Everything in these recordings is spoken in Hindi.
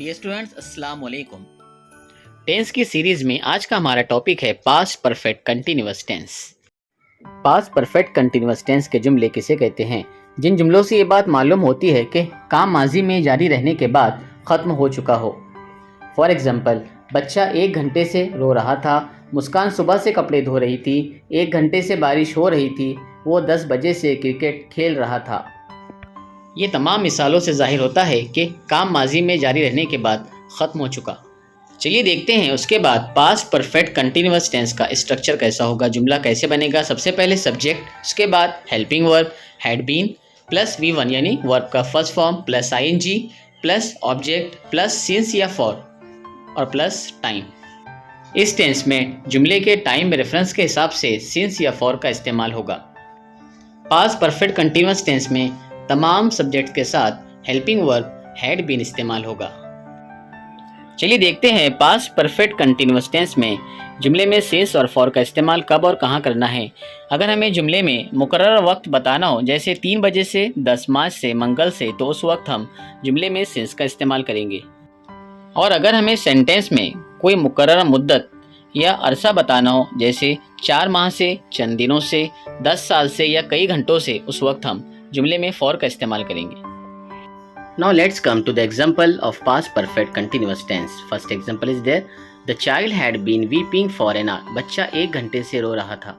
डियर स्टूडेंट्स, अस्सलाम वालेकुम। टेंस की सीरीज में आज का हमारा टॉपिक है past perfect continuous tense. Past perfect continuous tense के जुमले किसे कहते हैं? जिन जुमलों से ये बात मालूम होती है कि काम माजी में जारी रहने के बाद ख़त्म हो चुका हो। फॉर एग्जाम्पल, बच्चा 1 घंटे से रो रहा था, मुस्कान सुबह से कपड़े धो रही थी, 1 घंटे से बारिश हो रही थी, वो 10 बजे से क्रिकेट खेल रहा था। ये तमाम मिसालों से जाहिर होता है कि काम माजी में जारी रहने के बाद ख़त्म हो चुका। चलिए देखते हैं उसके बाद पास्ट परफेक्ट कंटिन्यूअस टेंस का स्ट्रक्चर कैसा होगा, जुमला कैसे बनेगा। सबसे पहले सब्जेक्ट, उसके बाद helping verb had been plus V1 यानी वर्ब का first form plus ING plus object plus since या फॉर और प्लस टाइम। इस टेंस में जुमले के टाइम रेफरेंस के हिसाब से सिंस या फॉर का इस्तेमाल होगा। पास्ट परफेक्ट कंटिन्यूअस टेंस में तमाम सब्जेक्ट के साथ हेल्पिंग वर्ब हैड बीन इस्तेमाल होगा। चलिए देखते हैं पास्ट परफेक्ट कंटिन्यूअस टेंस में जुमले में सिंस और फॉर का इस्तेमाल कब और कहाँ करना है। अगर हमें जुमले में मुकर्रर वक्त बताना हो, जैसे 3 बजे से 10 मार्च से मंगल से, तो उस वक्त हम जुमले में सिंस का इस्तेमाल करेंगे। और अगर हमें सेंटेंस में कोई मुकर्रर मुद्दत या अरसा बताना हो, जैसे 4 माह से, चंद दिनों से, 10 साल से या कई घंटों से, उस वक्त हम जुमले में फॉर का इस्तेमाल करेंगे। Now let's come to the example of past perfect continuous tense. First example is there. The child had been weeping for an hour. बच्चा 1 घंटे से रो रहा था।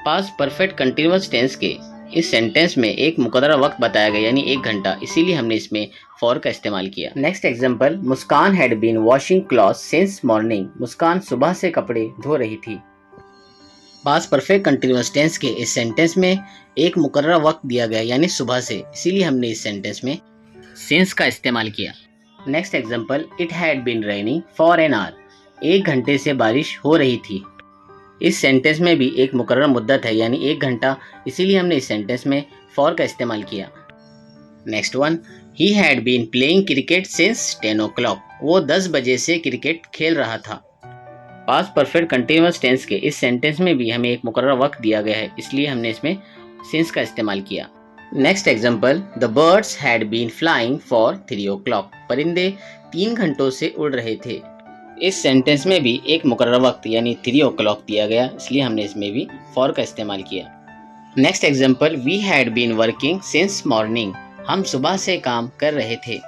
Past perfect continuous tense के इस सेंटेंस में एक मुकर्रर वक्त बताया गया यानी 1 घंटा, इसीलिए हमने इसमें फॉर का इस्तेमाल किया। Next example, Muskan had been washing clothes since morning. Muskan सुबह से कपड़े धो रही थी। पास्ट परफेक्ट कंटिन्यूअस टेंस के इस सेंटेंस में एक मुकर्रर वक्त दिया गया यानी सुबह से, इसीलिए हमने इस सेंटेंस में सिंस का इस्तेमाल किया। Next example, it had been raining for an hour. 1 घंटे से बारिश हो रही थी। इस सेंटेंस में भी एक मुकर्रर मुद्दत है यानी 1 घंटा, इसीलिए हमने इस सेंटेंस में फॉर का इस्तेमाल किया। Next one, he had been playing cricket since 10 o'clock। वो 10 बजे से क्रिकेट खेल रहा था। पास्ट परफेक्ट कंटिन्यूअस टेंस के इस सेंटेंस में भी हमें एक मुकर्रर वक्त दिया गया है, इसलिए हमने इसमें सिंस का इस्तेमाल किया। Next example, the birds had been flying for 3 o'clock। परिंदे 3 घंटों से उड़ रहे थे। इस सेंटेंस में भी एक मुकर्रर वक्त यानी 3 o'clock दिया गया, इसलिए हमने इसमें भी फॉर का इस्तेमाल किया। Next example, we had been working since morning. हम सुबह से काम कर रहे थे।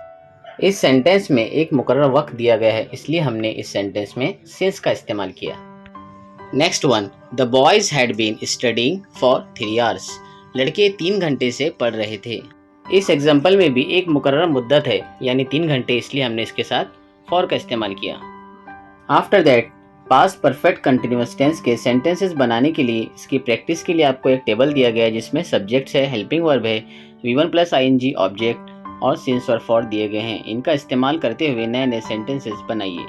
इस सेंटेंस में एक मुकर्रर वक्त दिया गया है, इसलिए हमने इस सेंटेंस में सिंस का इस्तेमाल किया। Next one, the boys had been studying for 3 hours। लड़के 3 घंटे से पढ़ रहे थे। इस एग्जाम्पल में भी एक मुकर्रर मुद्दत है यानी 3 घंटे, इसलिए हमने इसके साथ फॉर का इस्तेमाल किया। After that, past perfect continuous tense के सेंटेंसेस बनाने के लिए इसकी प्रैक्टिस के लिए आपको एक टेबल दिया गया है, जिसमें सब्जेक्ट्स है, हेल्पिंग वर्ब है, V1 प्लस ING, ऑब्जेक्ट और सिंस और फॉर दिए गए हैं। इनका इस्तेमाल करते हुए नए नए सेंटेंसेस बनाइए।